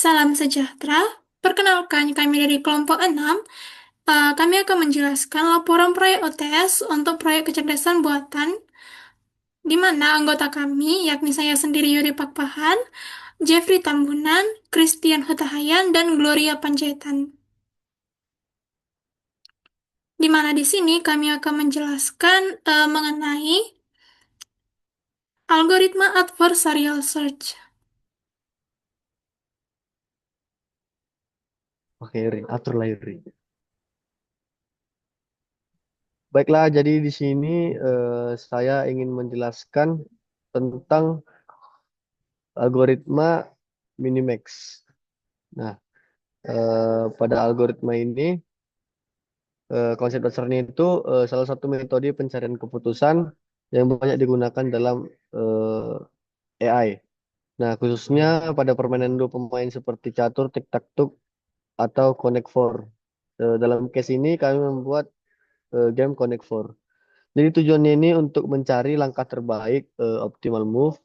Salam sejahtera. Perkenalkan, kami dari kelompok 6. Kami akan menjelaskan laporan proyek OTS untuk proyek kecerdasan buatan, di mana anggota kami, yakni saya sendiri Yuri Pakpahan, Jeffrey Tambunan, Christian Hutahayan, dan Gloria Panjaitan. Di mana di sini kami akan menjelaskan mengenai algoritma adversarial search. Oke, Yuri, aturlah Yuri. Baiklah, jadi di sini saya ingin menjelaskan tentang algoritma Minimax. Nah, pada algoritma ini konsep dasarnya itu salah satu metode pencarian keputusan yang banyak digunakan dalam AI. Nah, khususnya pada permainan dua pemain seperti catur, tic-tac-toe, atau Connect Four. Dalam case ini kami membuat game Connect Four. Jadi tujuannya ini untuk mencari langkah terbaik optimal move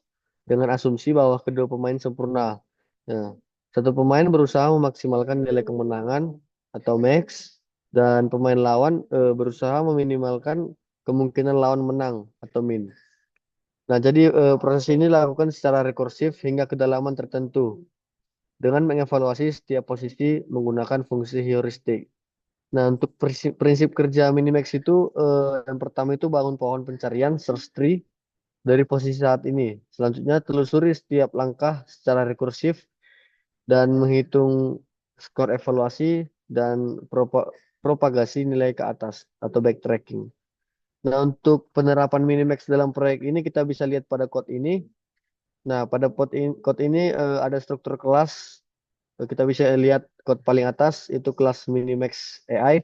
dengan asumsi bahwa kedua pemain sempurna. Nah, satu pemain berusaha memaksimalkan nilai kemenangan atau max dan pemain lawan berusaha meminimalkan kemungkinan lawan menang atau min. Nah, jadi proses ini dilakukan secara rekursif hingga kedalaman tertentu dengan mengevaluasi setiap posisi menggunakan fungsi heuristik. Nah, untuk prinsip kerja Minimax itu yang pertama itu bangun pohon pencarian search tree dari posisi saat ini. Selanjutnya telusuri setiap langkah secara rekursif dan menghitung skor evaluasi dan propagasi nilai ke atas atau backtracking. Nah, untuk penerapan Minimax dalam proyek ini kita bisa lihat pada code ini. Nah, pada code ini ada struktur kelas. Kita bisa lihat code paling atas itu kelas Minimax AI.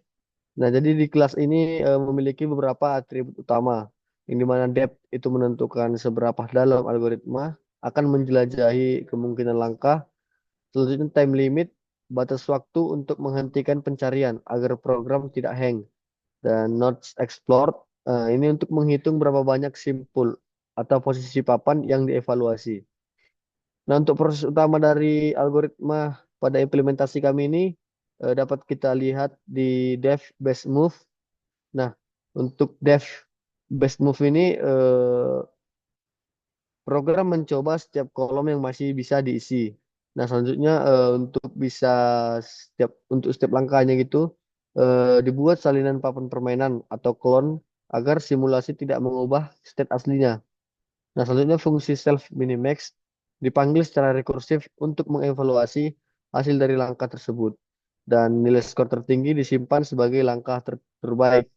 Nah, jadi di kelas ini memiliki beberapa atribut utama, yang dimana depth itu menentukan seberapa dalam algoritma akan menjelajahi kemungkinan langkah, selanjutnya time limit, batas waktu untuk menghentikan pencarian agar program tidak hang, dan nodes explored, ini untuk menghitung berapa banyak simpul atau posisi papan yang dievaluasi. Nah, untuk proses utama dari algoritma pada implementasi kami ini dapat kita lihat di dev best move. Nah, untuk dev best move ini program mencoba setiap kolom yang masih bisa diisi. Nah, selanjutnya untuk setiap langkahnya gitu dibuat salinan papan permainan atau clone agar simulasi tidak mengubah state aslinya. Nah, selanjutnya fungsi self minimax dipanggil secara rekursif untuk mengevaluasi hasil dari langkah tersebut. Dan nilai skor tertinggi disimpan sebagai langkah terbaik.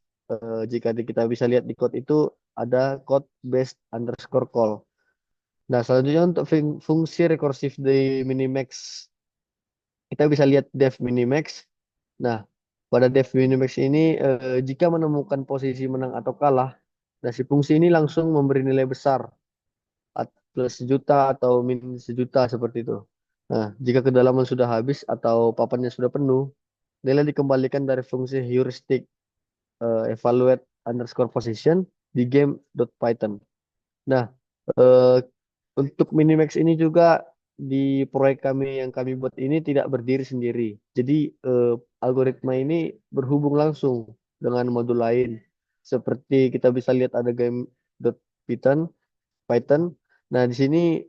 Jika kita bisa lihat di code itu ada code based underscore call. Nah, selanjutnya untuk fungsi rekursif di minimax, kita bisa lihat def minimax. Nah, pada def minimax ini jika menemukan posisi menang atau kalah, nah si fungsi ini langsung memberi nilai besar plus sejuta atau min sejuta seperti itu. Nah, jika kedalaman sudah habis atau papannya sudah penuh, nilai dikembalikan dari fungsi heuristik evaluate underscore position di game.python. Nah, eh, untuk Minimax ini juga di proyek kami yang kami buat ini tidak berdiri sendiri. Jadi algoritma ini berhubung langsung dengan modul lain. Seperti kita bisa lihat ada game.python, Python. Nah, di sini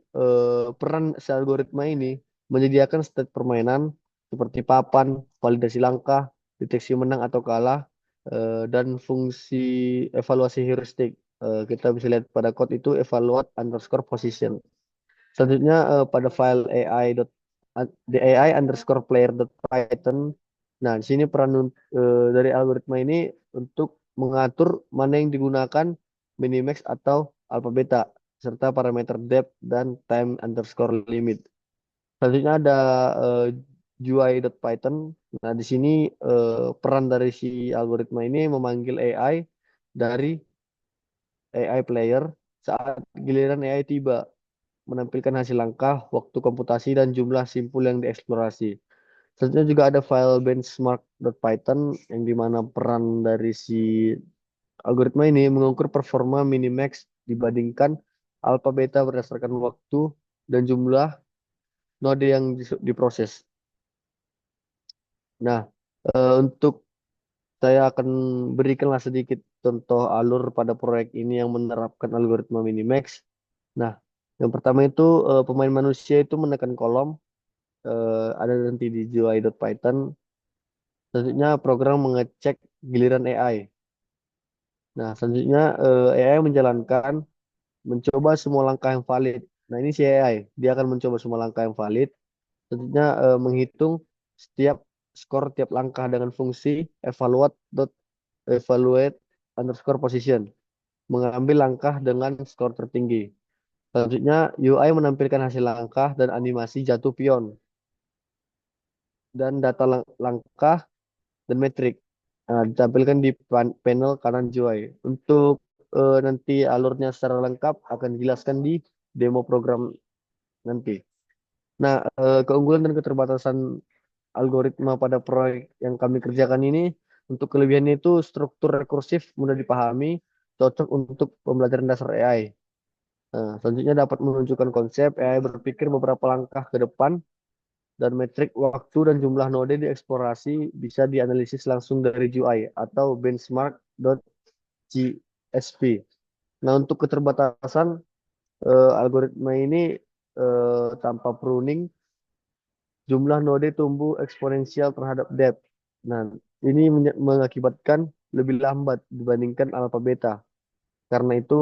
peran si algoritma ini menyediakan state permainan seperti papan, validasi langkah, deteksi menang atau kalah, dan fungsi evaluasi heuristik. Kita bisa lihat pada code itu evaluate underscore position. Selanjutnya pada file the AI underscore player.python. Nah, di sini peran dari algoritma ini untuk mengatur mana yang digunakan minimax atau alpha beta serta parameter depth dan time underscore limit. Selanjutnya ada eh, UI.python. Nah, di sini peran dari si algoritma ini memanggil AI dari AI player saat giliran AI tiba, menampilkan hasil langkah, waktu komputasi, dan jumlah simpul yang dieksplorasi. Selanjutnya juga ada file benchmark.python yang dimana peran dari si algoritma ini mengukur performa minimax dibandingkan alpha beta berdasarkan waktu dan jumlah node yang diproses. Nah, untuk saya akan berikanlah sedikit contoh alur pada proyek ini yang menerapkan algoritma Minimax. Nah, yang pertama itu pemain manusia itu menekan kolom, ada nanti di GUI.Python. Selanjutnya program mengecek giliran AI. Nah, selanjutnya AI menjalankan, mencoba semua langkah yang valid. Nah, ini si AI, dia akan mencoba semua langkah yang valid. Selanjutnya menghitung setiap skor tiap langkah dengan fungsi evaluate underscore position, mengambil langkah dengan skor tertinggi. Selanjutnya UI menampilkan hasil langkah dan animasi jatuh pion dan data langkah dan metrik. Nah, ditampilkan di panel kanan UI. Untuk nanti alurnya secara lengkap akan dijelaskan di demo program nanti. Nah, keunggulan dan keterbatasan algoritma pada proyek yang kami kerjakan ini, untuk kelebihannya itu struktur rekursif mudah dipahami, cocok untuk pembelajaran dasar AI. Nah, selanjutnya dapat menunjukkan konsep AI berpikir beberapa langkah ke depan, dan metrik waktu dan jumlah node dieksplorasi bisa dianalisis langsung dari GUI atau benchmark.csp. Nah, untuk keterbatasan algoritma ini tanpa pruning, jumlah node tumbuh eksponensial terhadap depth. Nah, ini mengakibatkan lebih lambat dibandingkan alpha beta. Karena itu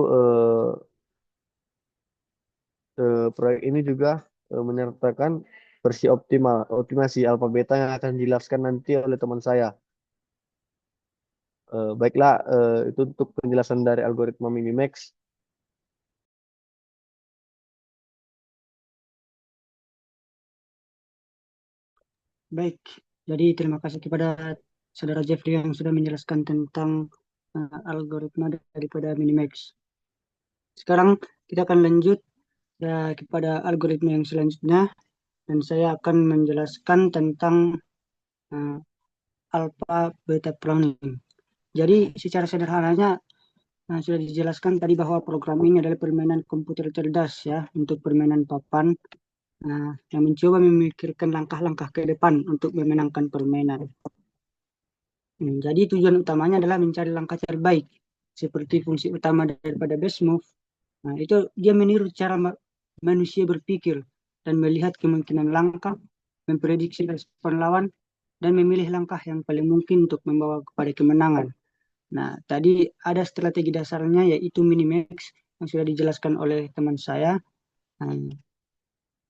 proyek ini juga menyertakan versi optimasi alpha beta yang akan dijelaskan nanti oleh teman saya. Baiklah, itu untuk penjelasan dari algoritma Minimax. Baik, jadi terima kasih kepada Saudara Jeffrey yang sudah menjelaskan tentang algoritma daripada Minimax. Sekarang kita akan lanjut ya kepada algoritma yang selanjutnya dan saya akan menjelaskan tentang uh, alpha beta planning. Jadi secara sederhananya sudah dijelaskan tadi bahwa program ini adalah permainan komputer cerdas ya untuk permainan papan yang mencoba memikirkan langkah-langkah ke depan untuk memenangkan permainan. Jadi tujuan utamanya adalah mencari langkah terbaik seperti fungsi utama daripada best move. Nah, itu dia meniru cara manusia berpikir dan melihat kemungkinan langkah, memprediksi respon lawan, dan memilih langkah yang paling mungkin untuk membawa kepada kemenangan. Nah, tadi ada strategi dasarnya yaitu Minimax yang sudah dijelaskan oleh teman saya. Nah,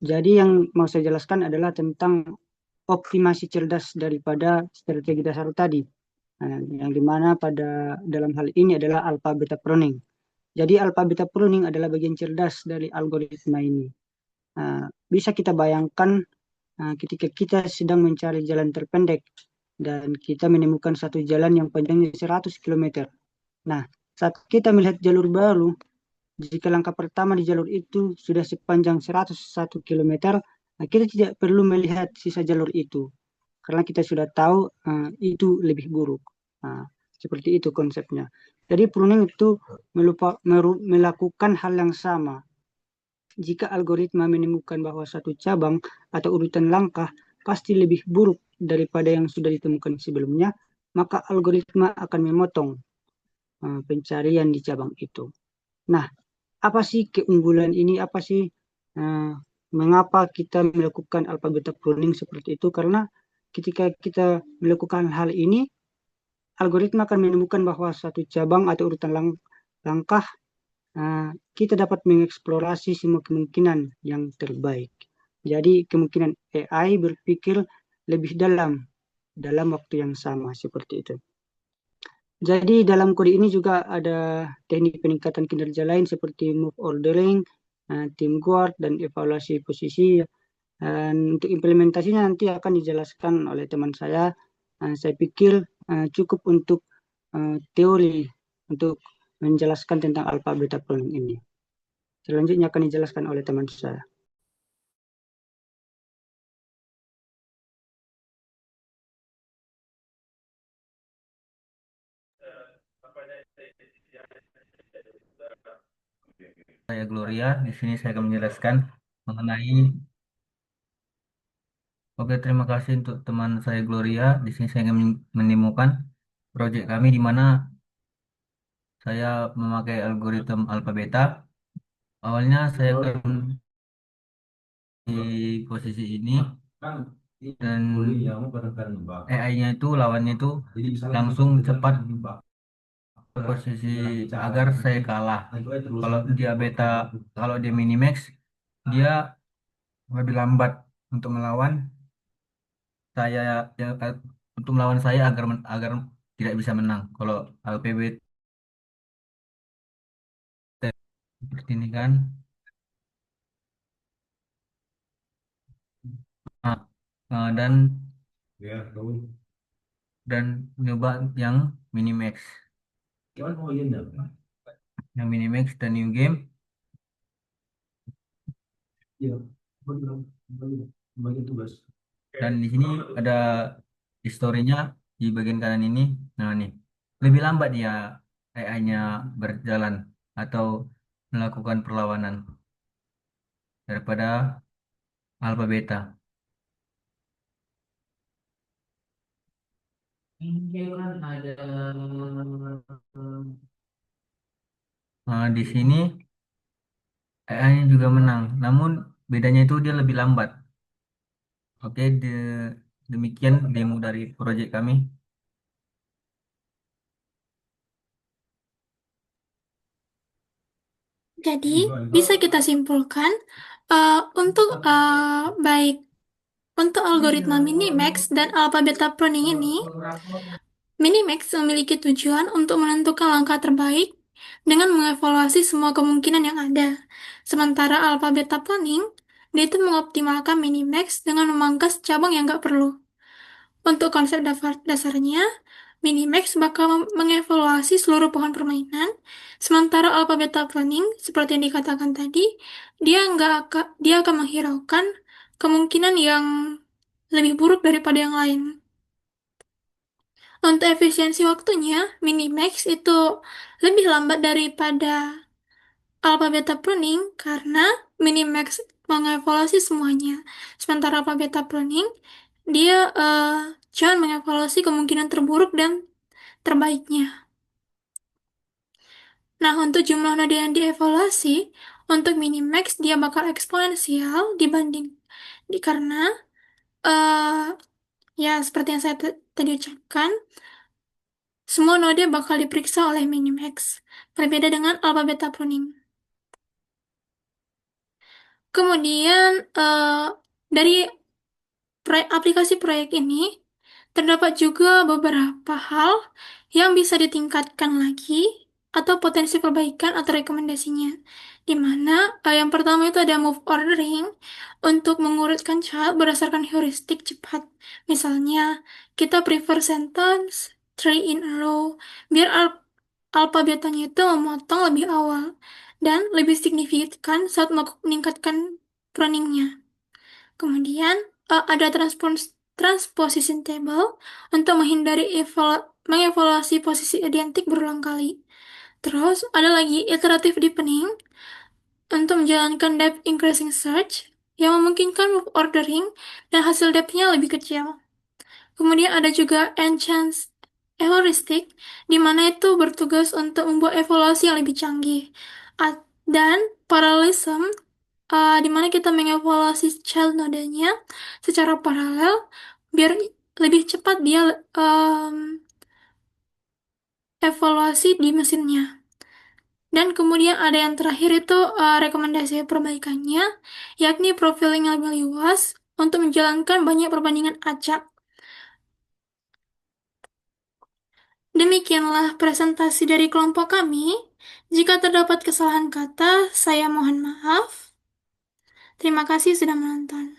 jadi yang mau saya jelaskan adalah tentang optimasi cerdas daripada strategi dasar tadi. Nah, yang dimana pada dalam hal ini adalah alpha beta pruning. Jadi alpha beta pruning adalah bagian cerdas dari algoritma ini. Bisa kita bayangkan ketika kita sedang mencari jalan terpendek dan kita menemukan satu jalan yang panjangnya 100 kilometer. Nah, saat kita melihat jalur baru, jika langkah pertama di jalur itu sudah sepanjang 101 kilometer, kita tidak perlu melihat sisa jalur itu karena kita sudah tahu itu lebih buruk. Nah, seperti itu konsepnya. Jadi pruning itu melakukan hal yang sama. Jika algoritma menemukan bahwa satu cabang atau urutan langkah pasti lebih buruk daripada yang sudah ditemukan sebelumnya, maka algoritma akan memotong pencarian di cabang itu. Nah, apa sih keunggulan ini? Apa sih uh, mengapa kita melakukan alpha beta pruning seperti itu? Karena ketika kita melakukan hal ini, algoritma akan menemukan bahwa satu cabang atau urutan langkah kita dapat mengeksplorasi semua kemungkinan yang terbaik. Jadi kemungkinan AI berpikir lebih dalam waktu yang sama seperti itu. Jadi dalam kode ini juga ada teknik peningkatan kinerja lain seperti move ordering, team guard, dan evaluasi posisi. Dan untuk implementasinya nanti akan dijelaskan oleh teman saya. Saya pikir cukup untuk teori untuk menjelaskan tentang alpha beta planning ini. Selanjutnya akan dijelaskan oleh teman saya. Saya Gloria, di sini saya akan menjelaskan mengenai Oke, terima kasih untuk teman saya Gloria. Di sini saya ingin menemukan proyek kami di mana saya memakai algoritma alfa beta. Awalnya saya akan di posisi ini dan AI-nya itu lawannya itu langsung cepat ke posisi agar saya kalah. Kalau dia beta, kalau dia minimax, dia lebih lambat untuk melawan saya yang untuk melawan saya agar tidak bisa menang. Kalau LPB seperti ini kan. Nah, dan nyoba yang minimax. Yang minimax dan new game. Dan di sini ada historinya di bagian kanan ini. Nah, nih. Lebih lambat dia AI-nya berjalan atau melakukan perlawanan daripada alpha beta. Ini kan ada di sini AI-nya juga menang, namun bedanya itu dia lebih lambat. Oke, demikian demo dari proyek kami. Jadi, bisa kita simpulkan baik untuk algoritma minimax dan alpha beta pruning ini, Minimax memiliki tujuan untuk menentukan langkah terbaik dengan mengevaluasi semua kemungkinan yang ada. Sementara alpha beta planning, dia itu mengoptimalkan minimax dengan memangkas cabang yang nggak perlu. Untuk konsep dasarnya, Minimax bakal mengevaluasi seluruh pohon permainan, sementara alpha beta planning, seperti yang dikatakan tadi, dia akan menghiraukan kemungkinan yang lebih buruk daripada yang lain. Untuk efisiensi waktunya, Minimax itu lebih lambat daripada alpha beta pruning karena Minimax mengevaluasi semuanya. Sementara alpha beta pruning, dia cuma mengevaluasi kemungkinan terburuk dan terbaiknya. Nah, untuk jumlah node yang dievaluasi, untuk Minimax dia bakal eksponensial karena eh ya seperti yang saya tadi ucapkan, semua node bakal diperiksa oleh Minimax, berbeda dengan alpha beta pruning. Kemudian, dari aplikasi proyek ini, terdapat juga beberapa hal yang bisa ditingkatkan lagi atau potensi perbaikan atau rekomendasinya. Di mana yang pertama itu ada move ordering untuk mengurutkan child berdasarkan heuristik cepat. Misalnya, kita prefer sentence, three in a row, biar alpha betanya itu memotong lebih awal dan lebih signifikan saat meningkatkan pruningnya. Kemudian ada transposition table untuk menghindari mengevaluasi posisi identik berulang kali. Terus ada lagi iterative deepening untuk menjalankan depth increasing search yang memungkinkan move ordering dan hasil depth-nya lebih kecil. Kemudian ada juga enhanced heuristic di mana itu bertugas untuk membuat evaluasi yang lebih canggih. Dan parallelism di mana kita mengevaluasi child nodenya secara paralel biar lebih cepat dia evaluasi di mesinnya. Dan kemudian ada yang terakhir itu rekomendasi perbaikannya, yakni profiling yang lebih luas untuk menjalankan banyak perbandingan acak. Demikianlah presentasi dari kelompok kami. Jika terdapat kesalahan kata, saya mohon maaf. Terima kasih sudah menonton.